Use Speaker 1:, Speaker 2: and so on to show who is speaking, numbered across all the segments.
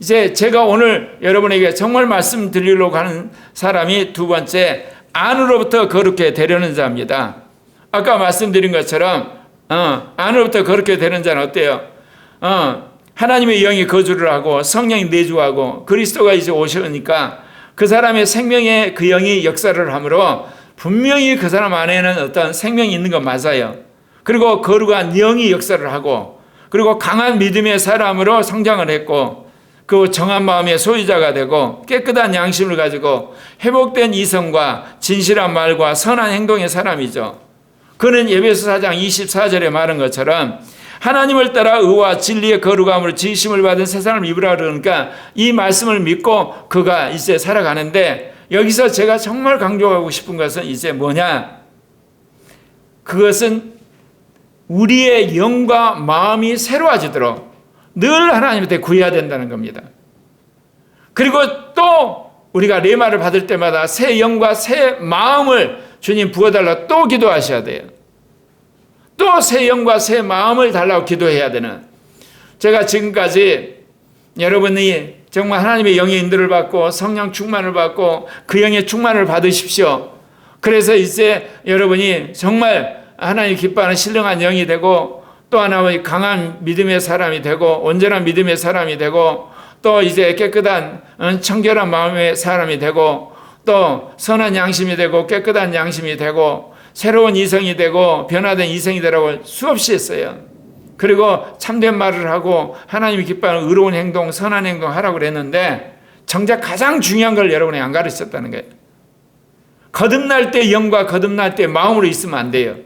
Speaker 1: 이제 제가 오늘 여러분에게 정말 말씀드리려고 하는 사람이 두 번째, 안으로부터 거룩게 되려는 자입니다. 아까 말씀드린 것처럼 안으로부터 거룩게 되는 자는 어때요? 하나님의 영이 거주를 하고 성령이 내주하고 그리스도가 이제 오시니까 그 사람의 생명의 그 영이 역사를 하므로 분명히 그 사람 안에는 어떤 생명이 있는 건 맞아요. 그리고 거룩한 영이 역사를 하고 그리고 강한 믿음의 사람으로 성장을 했고 그 정한 마음의 소유자가 되고 깨끗한 양심을 가지고 회복된 이성과 진실한 말과 선한 행동의 사람이죠. 그는 에베소 4장 24절에 말한 것처럼 하나님을 따라 의와 진리의 거룩함으로 지으심을 받은 새 사람을 입으라 그러니까 이 말씀을 믿고 그가 이제 살아가는데 여기서 제가 정말 강조하고 싶은 것은 이제 뭐냐? 그것은 우리의 영과 마음이 새로워지도록 늘 하나님한테 구해야 된다는 겁니다. 그리고 또 우리가 레마를 받을 때마다 새 영과 새 마음을 주님 부어달라고 또 기도하셔야 돼요. 또 새 영과 새 마음을 달라고 기도해야 되는. 제가 지금까지 여러분이 정말 하나님의 영의 인도를 받고 성령 충만을 받고 그 영의 충만을 받으십시오. 그래서 이제 여러분이 정말 하나님 기뻐하는 신령한 영이 되고 또 하나의 강한 믿음의 사람이 되고 온전한 믿음의 사람이 되고 또 이제 깨끗한 청결한 마음의 사람이 되고 또 선한 양심이 되고 깨끗한 양심이 되고 새로운 이성이 되고 변화된 이성이 되라고 수없이 했어요. 그리고 참된 말을 하고 하나님이 기뻐하는 의로운 행동, 선한 행동 하라고 그랬는데 정작 가장 중요한 걸 여러분이 안 가르쳤다는 거예요. 거듭날 때 영과 거듭날 때 마음으로 있으면 안 돼요.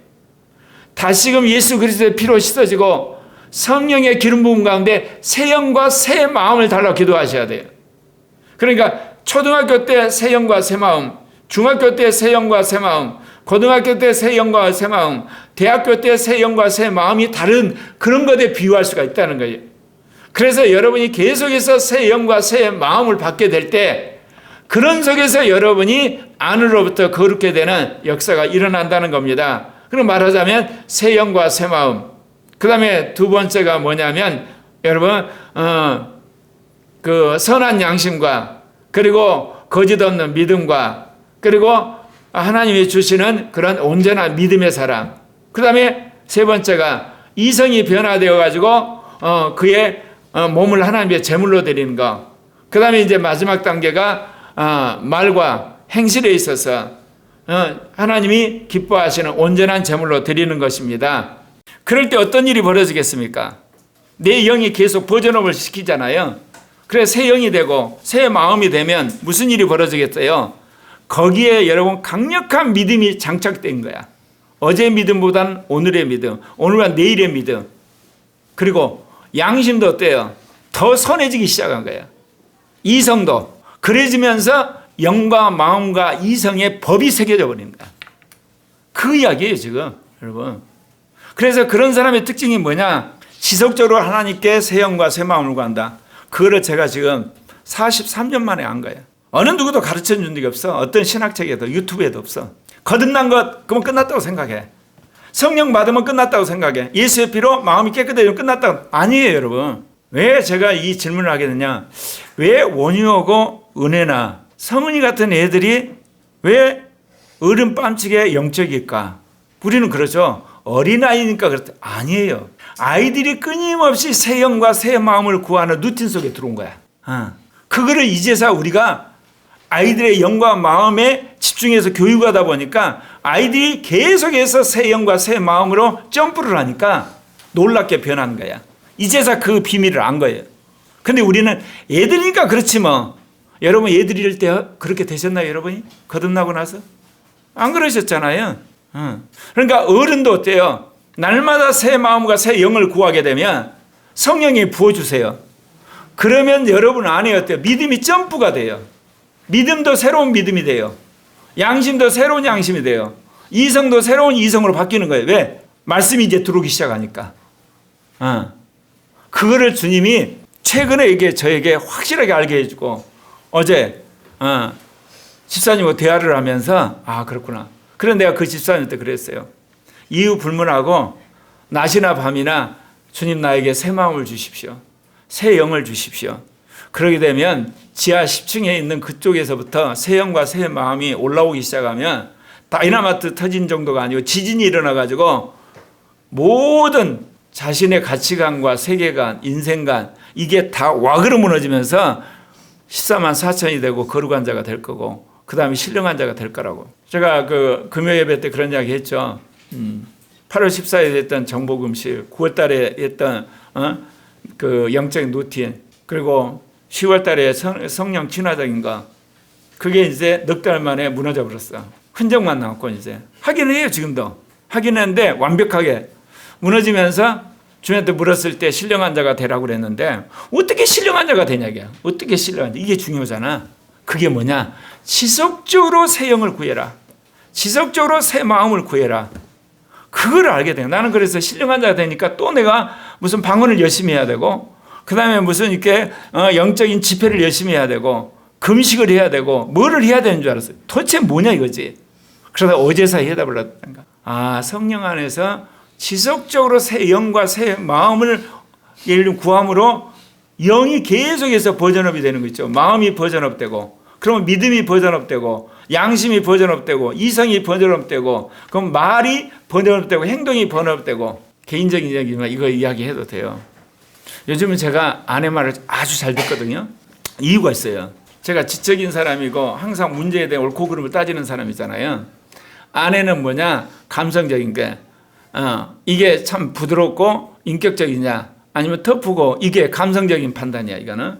Speaker 1: 다시금 예수 그리스도의 피로 씻어지고 성령의 기름 부음 가운데 새 영과 새 마음을 달라고 기도하셔야 돼요. 그러니까 초등학교 때 새 영과 새 마음, 중학교 때 새 영과 새 마음, 고등학교 때 새 영과 새 마음, 대학교 때 새 영과 새 마음이 다른 그런 것에 비유할 수가 있다는 거예요. 그래서 여러분이 계속해서 새 영과 새 마음을 받게 될 때 그런 속에서 여러분이 안으로부터 거룩게 되는 역사가 일어난다는 겁니다. 그럼 말하자면 새 영과 새 마음. 그 다음에 두 번째가 뭐냐면 여러분 그 선한 양심과 그리고 거짓 없는 믿음과 그리고 하나님이 주시는 그런 온전한 믿음의 사람. 그 다음에 세 번째가 이성이 변화되어 가지고 그의 몸을 하나님의 제물로 드리는 거. 그 다음에 이제 마지막 단계가 말과 행실에 있어서 하나님이 기뻐하시는 온전한 제물로 드리는 것입니다. 그럴 때 어떤 일이 벌어지겠습니까? 내 영이 계속 버전업을 시키잖아요. 그래서 새 영이 되고 새 마음이 되면 무슨 일이 벌어지겠어요? 거기에 여러분 강력한 믿음이 장착된 거야. 어제의 믿음보다는 오늘의 믿음, 오늘과 내일의 믿음. 그리고 양심도 어때요? 더 선해지기 시작한 거야. 이성도. 그래지면서 영과 마음과 이성의 법이 새겨져 버린 거야. 그 이야기예요 지금 여러분. 그래서 그런 사람의 특징이 뭐냐? 지속적으로 하나님께 새 영과 새 마음을 구한다. 그거를 제가 지금 43년 만에 한 거예요. 어느 누구도 가르쳐 준 적이 없어. 어떤 신학책에도 유튜브에도 없어. 거듭난 것 그러면 끝났다고 생각해. 성령 받으면 끝났다고 생각해. 예수의 피로 마음이 깨끗해지면 끝났다고. 아니에요 여러분. 왜 제가 이 질문을 하게 되냐? 왜 원유하고 은혜나 성은이 같은 애들이 왜 어른 뺨치게 영적일까? 우리는 그러죠. 어린아이니까 그렇다. 아니에요. 아이들이 끊임없이 새 영과 새 마음을 구하는 루틴 속에 들어온 거야. 그거를 이제서 우리가 아이들의 영과 마음에 집중해서 교육하다 보니까 아이들이 계속해서 새 영과 새 마음으로 점프를 하니까 놀랍게 변한 거야. 이제서 그 비밀을 안 거예요. 근데 우리는 애들이니까 그렇지 뭐. 여러분 애들일 때 그렇게 되셨나요 여러분이? 거듭나고 나서? 안 그러셨잖아요. 그러니까 어른도 어때요? 날마다 새 마음과 새 영을 구하게 되면 성령이 부어주세요. 그러면 여러분 안에 어때요? 믿음이 점프가 돼요. 믿음도 새로운 믿음이 돼요. 양심도 새로운 양심이 돼요. 이성도 새로운 이성으로 바뀌는 거예요. 왜? 말씀이 이제 들어오기 시작하니까. 그거를 주님이 최근에 이게 저에게 확실하게 알게 해주고 어제 집사님과 대화를 하면서 아 그렇구나. 그래서 내가 그 집사님한테 그랬어요. 이유 불문하고 낮이나 밤이나 주님 나에게 새 마음을 주십시오. 새 영을 주십시오. 그러게 되면 지하 10층에 있는 그쪽에서부터 새 영과 새 마음이 올라오기 시작하면 다이나마이트 터진 정도가 아니고 지진이 일어나가지고 모든 자신의 가치관과 세계관, 인생관 이게 다 와그러 무너지면서 14만 4천이 되고 거룩한 자가 될 거고 그 다음에 신령한 자가 될 거라고. 제가 그 금요 예배 때 그런 이야기 했죠. 8월 14일에 했던 정복음식, 9월 달에 했던 그 영적인 루틴, 그리고 10월 달에 성령 진화적인 거, 그게 이제 넉 달 만에 무너져 버렸어. 흔적만 남았고 이제 하기는 해요. 지금도 하긴 했는데 완벽하게 무너지면서 주님한테 물었을 때 신령한 자가 되라고 그랬는데 어떻게 신령한 자가 되냐고요. 어떻게 신령한 자. 이게 중요하잖아. 그게 뭐냐. 지속적으로 새 영을 구해라. 지속적으로 새 마음을 구해라. 그걸 알게 돼요. 나는 그래서 신령한 자가 되니까 또 내가 무슨 방언을 열심히 해야 되고 그 다음에 무슨 이렇게 영적인 집회를 열심히 해야 되고 금식을 해야 되고 뭐를 해야 되는 줄 알았어요. 도대체 뭐냐 이거지. 그러다 어제서 해답을 얻었던가. 아, 성령 안에서 지속적으로 새 영과 새 마음을 예를 들면 구함으로 영이 계속해서 버전업이 되는 거 있죠. 마음이 버전업되고 그러면 믿음이 버전업되고 양심이 버전업되고 이성이 버전업되고 그럼 말이 버전업되고 행동이 버전업되고 개인적인 이야기지만 이거 이야기해도 돼요. 요즘은 제가 아내 말을 아주 잘 듣거든요. 이유가 있어요. 제가 지적인 사람이고 항상 문제에 대해 옳고 그름을 따지는 사람이잖아요. 아내는 뭐냐? 감성적인 게 이게 참 부드럽고 인격적이냐 아니면 터프고 이게 감성적인 판단이야 이거는.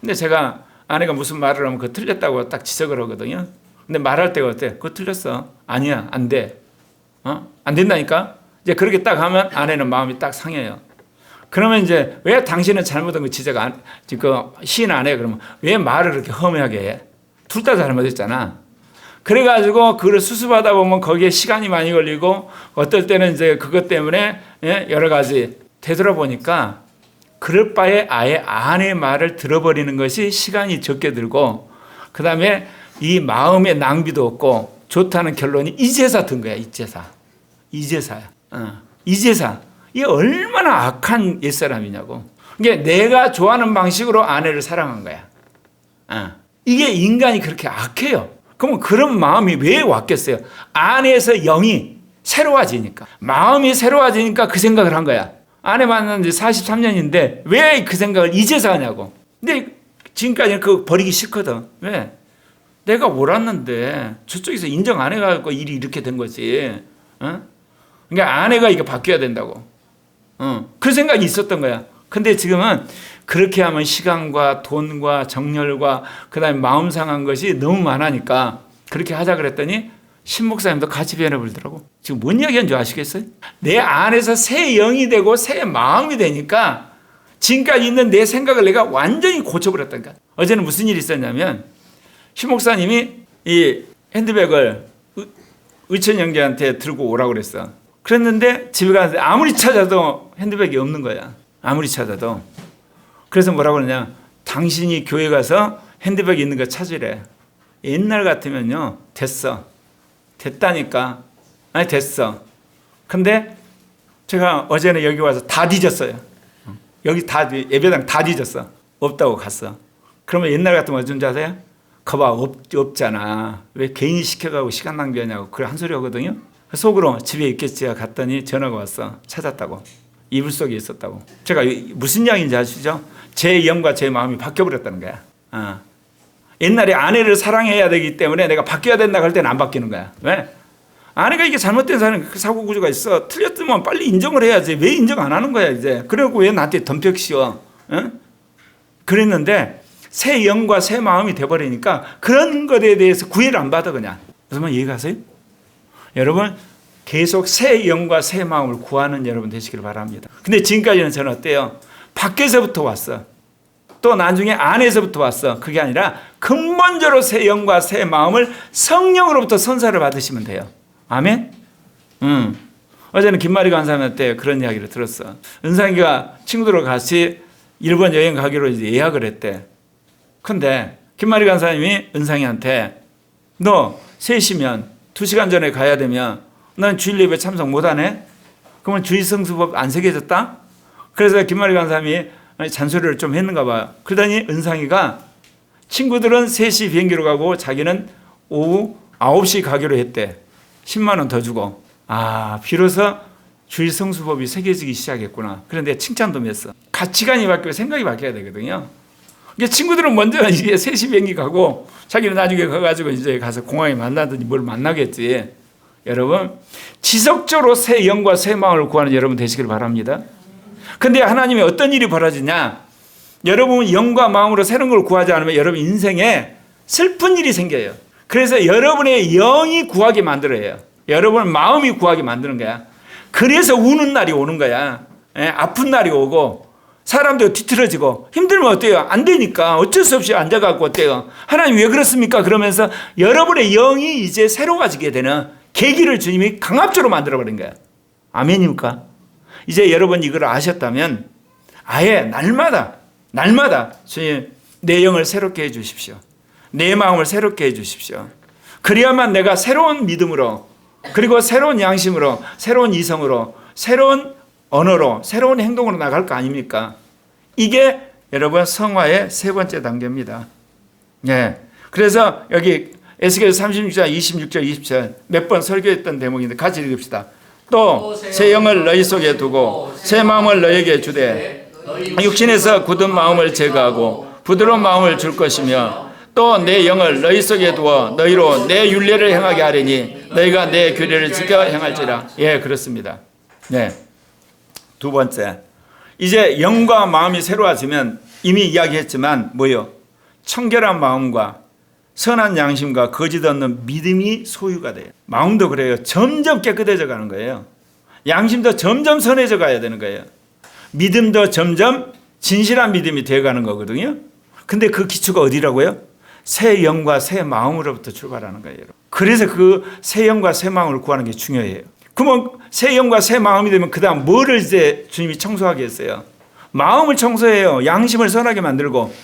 Speaker 1: 근데 제가 아내가 무슨 말을 하면 그거 틀렸다고 딱 지적을 하거든요. 근데 말할 때가 어때? 그거 틀렸어. 아니야, 안 돼. 안 된다니까? 이제 그렇게 딱 하면 아내는 마음이 딱 상해요. 그러면 이제 왜 당신은 잘못한 거 지적 시인 안 해? 그러면 왜 말을 그렇게 험하게 해? 둘 다 잘못했잖아. 그래가지고 그걸 수습하다 보면 거기에 시간이 많이 걸리고 어떨 때는 이제 그것 때문에 여러 가지 되돌아보니까 그럴 바에 아예 아내의 말을 들어버리는 것이 시간이 적게 들고 그 다음에 이 마음의 낭비도 없고 좋다는 결론이 이제사 든 거야. 이제사야. 이제사. 이게 얼마나 악한 옛사람이냐고. 이게 내가 좋아하는 방식으로 아내를 사랑한 거야. 이게 인간이 그렇게 악해요. 그러면 그런 마음이 왜 왔겠어요? 안에서 영이 새로워지니까. 마음이 새로워지니까 그 생각을 한 거야. 아내 만난 지 43년인데 왜 그 생각을 이제서 하냐고. 근데 지금까지는 그거 버리기 싫거든. 왜? 내가 옳았는데 저쪽에서 인정 안 해가지고 일이 이렇게 된 거지. 그러니까 아내가 이거 바뀌어야 된다고. 그 생각이 있었던 거야. 근데 지금은 그렇게 하면 시간과 돈과 정열과 그 다음에 마음 상한 것이 너무 많으니까 그렇게 하자 그랬더니 신목사님도 같이 변해버리더라고. 지금 뭔 이야기하는 줄 아시겠어요? 내 안에서 새 영이 되고 새 마음이 되니까 지금까지 있는 내 생각을 내가 완전히 고쳐버렸다니까. 어제는 무슨 일이 있었냐면 신목사님이 이 핸드백을 의천 형제한테 들고 오라고 그랬어. 그랬는데 집에 가서 아무리 찾아도 핸드백이 없는 거야. 아무리 찾아도. 그래서 뭐라고 그러냐. 당신이 교회 가서 핸드백이 있는 거 찾으래. 옛날 같으면요. 됐다니까. 아니 됐어. 근데 제가 어제는 여기 와서 다 뒤졌어요. 여기 다 예배당 다 뒤졌어. 없다고 갔어. 그러면 옛날 같으면 어쩐지 아세요? 거봐 없잖아. 왜 개인이 시켜가고 시간 낭비하냐고 그래 한 소리 하거든요. 속으로 집에 있겠지 갔더니 전화가 왔어. 찾았다고. 이불 속에 있었다고. 제가 무슨 이야기인지 아시죠? 제 영과 제 마음이 바뀌어버렸다는 거야. 옛날에 아내를 사랑해야 되기 때문에 내가 바뀌어야 된다 할 때는 안 바뀌는 거야. 왜? 아내가 이게 잘못된 사고 구조가 있어. 틀렸으면 빨리 인정을 해야지. 왜 인정 안 하는 거야 이제. 그래갖고 왜 나한테 덤벽 씌워. 그랬는데 새 영과 새 마음이 돼버리니까 그런 것에 대해서 구애를 안 받아 그냥. 무슨 말 이해가세요? 여러분 계속 새 영과 새 마음을 구하는 여러분 되시기를 바랍니다. 근데 지금까지는 저는 어때요? 밖에서부터 왔어. 또 나중에 안에서부터 왔어. 그게 아니라 근본적으로 새 영과 새 마음을 성령으로부터 선사를 받으시면 돼요. 아멘? 어제는 김마리 간사님한테 그런 이야기를 들었어. 은상이가 친구들과 같이 일본 여행 가기로 이제 예약을 했대. 근데 김마리 간사님이 은상이한테 너 3시면 2시간 전에 가야 되면 넌 주일 예배 참석 못하네? 그러면 주일 성수법 안 새겨졌다? 그래서 김마리 간사님이 잔소리를 좀 했는가 봐요. 그러더니 은상이가 친구들은 3시 비행기로 가고 자기는 오후 9시 가기로 했대. 10만 원 더 주고. 비로소 주일 성수법이 새겨지기 시작했구나. 그런데 칭찬도 했어. 가치관이 바뀌고 생각이 바뀌어야 되거든요. 그러니까 친구들은 먼저 이게 3시 비행기 가고 자기는 나중에 가가지고 이제 가서 공항에 만나든지 뭘 만나겠지. 여러분, 지속적으로 새 영과 새 마음을 구하는 여러분 되시길 바랍니다. 근데 하나님이 어떤 일이 벌어지냐? 여러분 영과 마음으로 새로운 걸 구하지 않으면 여러분 인생에 슬픈 일이 생겨요. 그래서 여러분의 영이 구하게 만들어요. 여러분 마음이 구하게 만드는 거야. 그래서 우는 날이 오는 거야. 아픈 날이 오고 사람도 뒤틀어지고 힘들면 어때요? 안 되니까 어쩔 수 없이 앉아갖고 어때요? 하나님 왜 그렇습니까? 그러면서 여러분의 영이 이제 새로워지게 되는 계기를 주님이 강압적으로 만들어버린 거야. 아멘입니까? 이제 여러분 이걸 아셨다면 아예 날마다 주님 내 영을 새롭게 해주십시오. 내 마음을 새롭게 해주십시오. 그래야만 내가 새로운 믿음으로 그리고 새로운 양심으로 새로운 이성으로 새로운 언어로 새로운 행동으로 나갈 거 아닙니까? 이게 여러분 성화의 3번째 단계입니다. 그래서 여기 에스겔서 36장 26절 27절 몇 번 설교했던 대목인데 같이 읽읍시다. 또 새 영을 너희 속에 두고 새 마음을 너희에게 주되 육신에서 굳은 마음을 제거하고 부드러운 마음을 줄 것이며 또 내 영을 너희 속에 두어 너희로 내 율례를 행하게 하리니 너희가 내 규례를 지켜 행할지라. 그렇습니다. 두 번째, 이제 영과 마음이 새로워지면 이미 이야기했지만 뭐요? 청결한 마음과 선한 양심과 거짓 없는 믿음이 소유가 돼요. 마음도 그래요. 점점 깨끗해져 가는 거예요. 양심도 점점 선해져 가야 되는 거예요. 믿음도 점점 진실한 믿음이 되어가는 거거든요. 근데 그 기초가 어디라고요? 새 영과 새 마음으로부터 출발하는 거예요. 그래서 그 새 영과 새 마음을 구하는 게 중요해요. 그러면 새 영과 새 마음이 되면 그 다음 뭐를 이제 주님이 청소하게 했어요? 마음을 청소해요. 양심을 선하게 만들고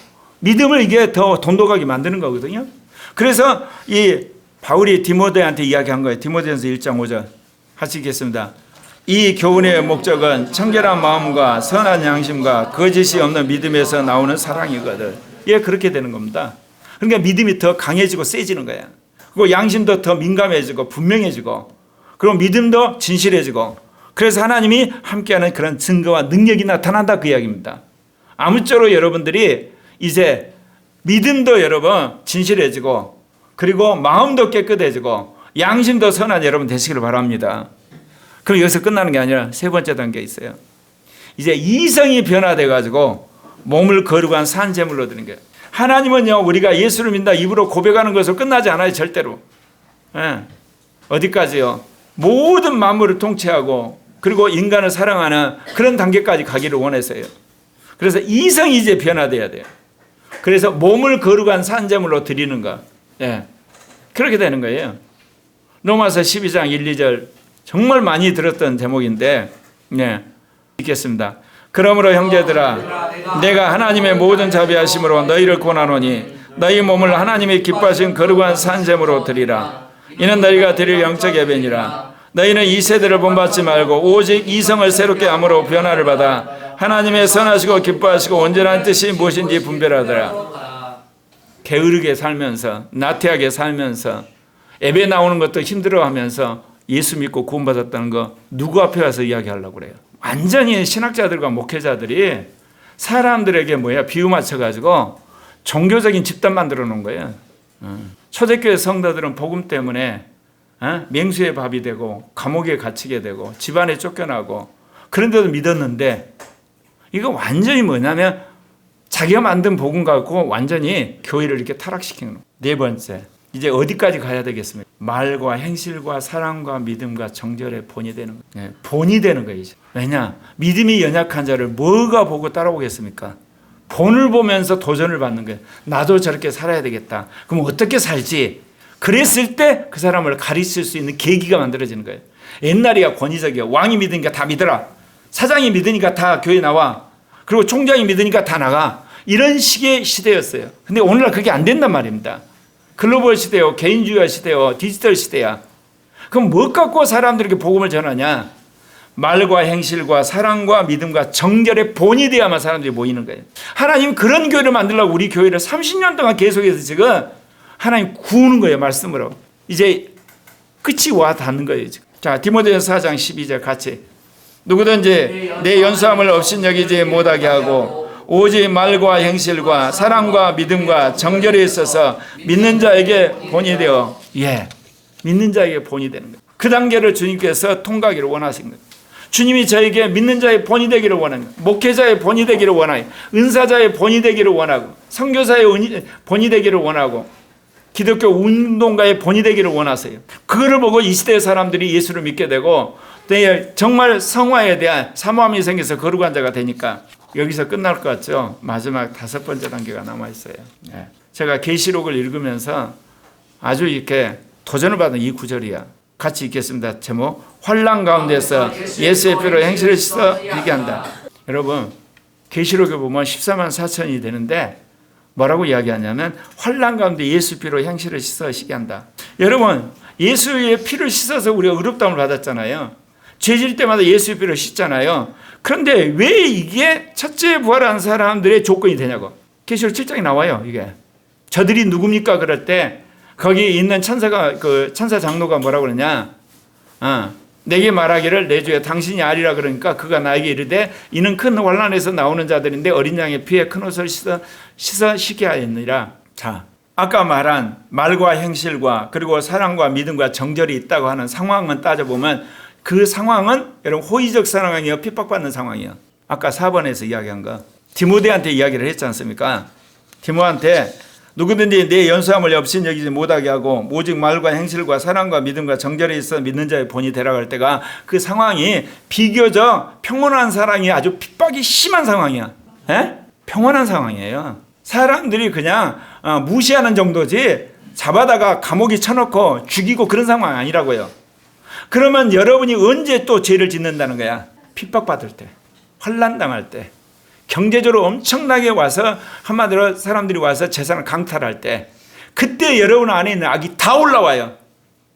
Speaker 1: 믿음을 이게 더 돈독하게 만드는 거거든요. 그래서 이 바울이 디모데한테 이야기한 거예요. 디모데전서 1장 5절 하시겠습니다. 이 교훈의 목적은 청결한 마음과 선한 양심과 거짓이 없는 믿음에서 나오는 사랑이거든. 그렇게 되는 겁니다. 그러니까 믿음이 더 강해지고 세지는 거야. 그리고 양심도 더 민감해지고 분명해지고 그리고 믿음도 진실해지고 그래서 하나님이 함께하는 그런 증거와 능력이 나타난다 그 이야기입니다. 아무쪼록 여러분들이 이제 믿음도 여러분 진실해지고 그리고 마음도 깨끗해지고 양심도 선한 여러분 되시기를 바랍니다. 그럼 여기서 끝나는 게 아니라 3번째 단계에 있어요. 이제 이성이 변화돼 가지고 몸을 거룩한 산 제물로 드리는 거예요. 하나님은요 우리가 예수를 믿는다 입으로 고백하는 것으로 끝나지 않아요. 절대로. 어디까지요? 모든 만물을 통치하고 그리고 인간을 사랑하는 그런 단계까지 가기를 원해서요. 그래서 이성이 이제 변화돼야 돼요. 그래서 몸을 거룩한 산제물로 드리는 것. 그렇게 되는 거예요. 로마서 12장 1, 2절 정말 많이 들었던 제목인데 읽겠습니다. 그러므로 형제들아 내가 하나님의 모든 자비하심으로 너희를 권하노니 너희 몸을 하나님의 기뻐하신 거룩한 산제물로 드리라. 이는 너희가 드릴 영적 예배니라. 너희는 이 세대를 본받지 말고 오직 이성을 새롭게 함으로 변화를 받아 하나님의 선하시고 기뻐하시고 온전한 뜻이 무엇인지 분별하더라. 게으르게 살면서 나태하게 살면서 예배 나오는 것도 힘들어하면서 예수 믿고 구원받았다는 거 누구 앞에 와서 이야기하려고 그래요? 완전히 신학자들과 목회자들이 사람들에게 비유 맞춰가지고 종교적인 집단 만들어 놓은 거예요. 초대교회 성도들은 복음 때문에 맹수의 밥이 되고 감옥에 갇히게 되고 집안에 쫓겨나고 그런데도 믿었는데 이거 완전히 뭐냐면 자기가 만든 복음 갖고 완전히 교회를 이렇게 타락시키는 거예요. 4번째, 이제 어디까지 가야 되겠습니까? 말과 행실과 사랑과 믿음과 정절의 본이 되는 거예요. 본이 되는 거예요. 왜냐? 믿음이 연약한 자를 뭐가 보고 따라오겠습니까? 본을 보면서 도전을 받는 거예요. 나도 저렇게 살아야 되겠다. 그럼 어떻게 살지? 그랬을 때 그 사람을 가르칠 수 있는 계기가 만들어지는 거예요. 옛날이야 권위적이야. 왕이 믿으니까 다 믿어라. 사장이 믿으니까 다 교회 나와. 그리고 총장이 믿으니까 다 나가. 이런 식의 시대였어요. 근데 오늘날 그게 안 된단 말입니다. 글로벌 시대요, 개인주의 시대요, 디지털 시대야. 그럼 뭐 갖고 사람들에게 복음을 전하냐? 말과 행실과 사랑과 믿음과 정결의 본이 돼야만 사람들이 모이는 거예요. 하나님 그런 교회를 만들려고 우리 교회를 30년 동안 계속해서 지금 하나님 구우는 거예요. 말씀으로. 이제 끝이 와 닿는 거예요. 지금. 자, 디모데전서 4장 12절 같이. 누구든지 내 연수함을 업신여기지 못하게 하고 오직 말과 행실과 사랑과 믿음과 정결에 있어서 믿는 자에게 본이 되어 믿는 자에게 본이 되는 거예요. 그 단계를 주님께서 통과하기를 원하신 거예요. 주님이 저에게 믿는 자의 본이 되기를 원하는 거예요. 목회자의 본이 되기를 원하고 은사자의 본이 되기를 원하고 선교사의 본이 되기를 원하고 기독교 운동가의 본이 되기를 원하세요. 그거를 보고 이 시대의 사람들이 예수를 믿게 되고 정말 성화에 대한 사모함이 생겨서 거룩한 자가 되니까 여기서 끝날 것 같죠? 마지막 5번째 단계가 남아있어요. 제가 계시록을 읽으면서 아주 이렇게 도전을 받은 이 구절이야. 같이 읽겠습니다. 제목 환난 가운데서 예수의 피로 행실을 씻어 이게 한다. 여러분 계시록에 보면 14만 4천이 되는데 뭐라고 이야기하냐면 환난 가운데 예수 피로 행실을 씻어 시게 한다. 여러분 예수의 피를 씻어서 우리가 의롭다움을 받았잖아요. 죄질 때마다 예수의 피로 씻잖아요. 그런데 왜 이게 첫째 부활한 사람들의 조건이 되냐고. 계시록 7장에 나와요. 이게 저들이 누굽니까? 그럴 때 거기 있는 천사 장로가 뭐라고 그러냐? 내게 말하기를 내 주에 당신이 아리라 그러니까 그가 나에게 이르되 이는 큰 환난에서 나오는 자들인데 어린 양의 피에 큰 옷을 씻어 시게 하였느니라. 자, 아까 말한 말과 행실과 그리고 사랑과 믿음과 정절이 있다고 하는 상황만 따져보면 그 상황은 여러분 호의적 상황이요 핍박받는 상황이요. 아까 4번에서 이야기한 거 디모데한테 이야기를 했지 않습니까? 디모한테 누구든지 내 연수함을 업신여기지 못하게 하고 오직 말과 행실과 사랑과 믿음과 정절에 있어 믿는 자의 본이 되라갈 때가 그 상황이 비교적 평온한 사랑이 아주 핍박이 심한 상황이야. 평온한 상황이에요. 사람들이 그냥 무시하는 정도지 잡아다가 감옥에 쳐놓고 죽이고 그런 상황이 아니라고요. 그러면 여러분이 언제 또 죄를 짓는다는 거야? 핍박받을 때, 환난당할 때, 경제적으로 엄청나게 와서 한마디로 사람들이 와서 재산을 강탈할 때 그때 여러분 안에 있는 악이 다 올라와요.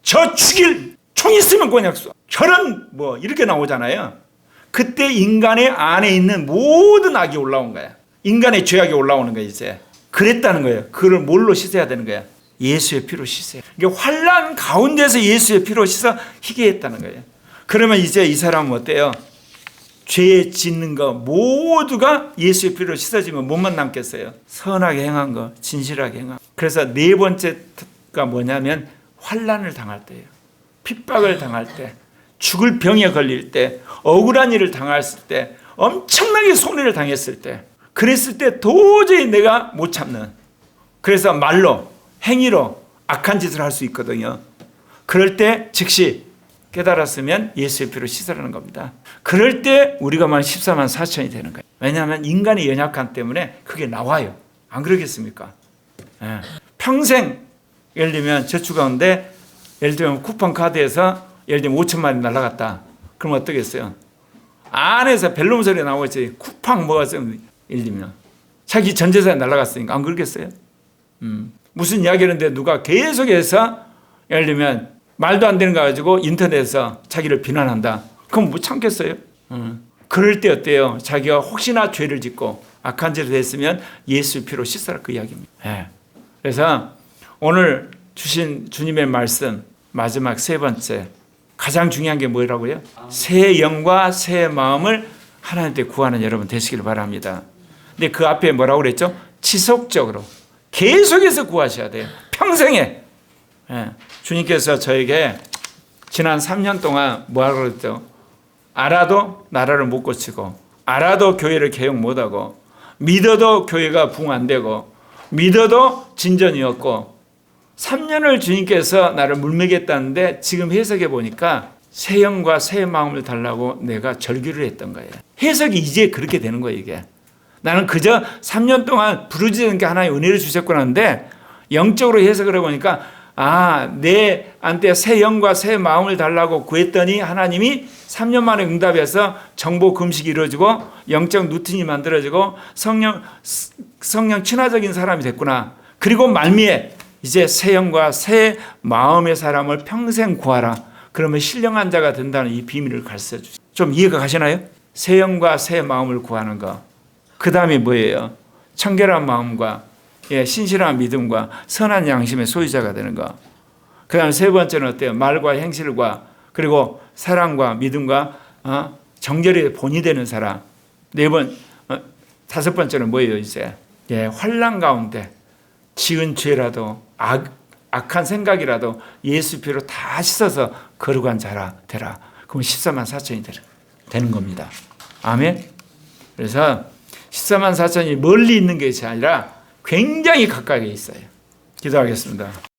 Speaker 1: 저 죽일 총 있으면 그냥 쏴. 저런 뭐 이렇게 나오잖아요. 그때 인간의 안에 있는 모든 악이 올라온 거야. 인간의 죄악이 올라오는 거야 이제. 그랬다는 거예요. 그걸 뭘로 씻어야 되는 거야? 예수의 피로 씻어요. 이게 환난 가운데서 예수의 피로 씻어 희게 했다는 거예요. 그러면 이제 이 사람은 어때요? 죄 짓는 거 모두가 예수의 피로 씻어지면 뭐만 남겠어요? 선하게 행한 거, 진실하게 행한 거. 그래서 4번째가 뭐냐면 환난을 당할 때예요. 핍박을 당할 때, 죽을 병에 걸릴 때, 억울한 일을 당했을 때, 엄청나게 손해를 당했을 때, 그랬을 때 도저히 내가 못 참는, 그래서 말로 행위로 악한 짓을 할 수 있거든요. 그럴 때 즉시 깨달았으면 예수의 피로 씻으라는 겁니다. 그럴 때 우리가 만 14만 4천이 되는 거예요. 왜냐하면 인간의 연약함 때문에 그게 나와요. 안 그러겠습니까? 평생 예를 들면 저축하는데 예를 들면 쿠폰 카드에서 예를 들면 5천만 원이 날아갔다. 그럼 어떻겠어요? 안에서 벨룸 소리 나오겠지. 쿠팡 뭐가 좀 예를 들면 자기 전 재산이 날아갔으니까 안 그러겠어요? 무슨 이야기를 하는데 누가 계속해서 예를 들면 말도 안 되는 거 가지고 인터넷에서 자기를 비난한다. 그럼 못 참겠어요? 그럴 때 어때요? 자기가 혹시나 죄를 짓고 악한 짓을 했으면 예수의 피로 씻어라 그 이야기입니다. 그래서 오늘 주신 주님의 말씀 마지막 3번째 가장 중요한 게 뭐라고요? 새 영과 새 마음을 하나님께 구하는 여러분 되시기를 바랍니다. 근데 그 앞에 뭐라고 그랬죠? 지속적으로 계속해서 구하셔야 돼요. 평생에. 주님께서 저에게 지난 3년 동안 뭐라고 그랬죠? 알아도 나라를 못 고치고 알아도 교회를 개혁 못하고 믿어도 교회가 부흥 안 되고 믿어도 진전이 없고 3년을 주님께서 나를 물먹였다는데 지금 해석해 보니까 새 영과 새 마음을 달라고 내가 절규를 했던 거예요. 해석이 이제 그렇게 되는 거예요. 이게 나는 그저 3년 동안 부르짖은 게 하나의 은혜를 주셨구나 하는데 영적으로 해석을 해보니까 내한테 새 영과 새 마음을 달라고 구했더니 하나님이 3년 만에 응답해서 정보 금식이 이루어지고 영적 루틴이 만들어지고 성령 친화적인 사람이 됐구나. 그리고 말미에 이제 새 영과 새 마음의 사람을 평생 구하라. 그러면 신령한 자가 된다는 이 비밀을 가르쳐 주죠. 좀 이해가 가시나요? 새 영과 새 마음을 구하는 거. 그 다음에 뭐예요? 청결한 마음과 신실한 믿음과 선한 양심의 소유자가 되는 거. 그 다음에 세 번째는 어때요? 말과 행실과 그리고 사랑과 믿음과 정결의 본이 되는 사람. 다섯 번째는 뭐예요? 이제 환난 가운데 지은 죄라도 악한 생각이라도 예수 피로 다 씻어서 거룩한 자라 되라. 그럼 14만 4천이 되는 겁니다. 아멘. 그래서 14만 4천이 멀리 있는 것이 아니라 굉장히 가까이 있어요. 기도하겠습니다.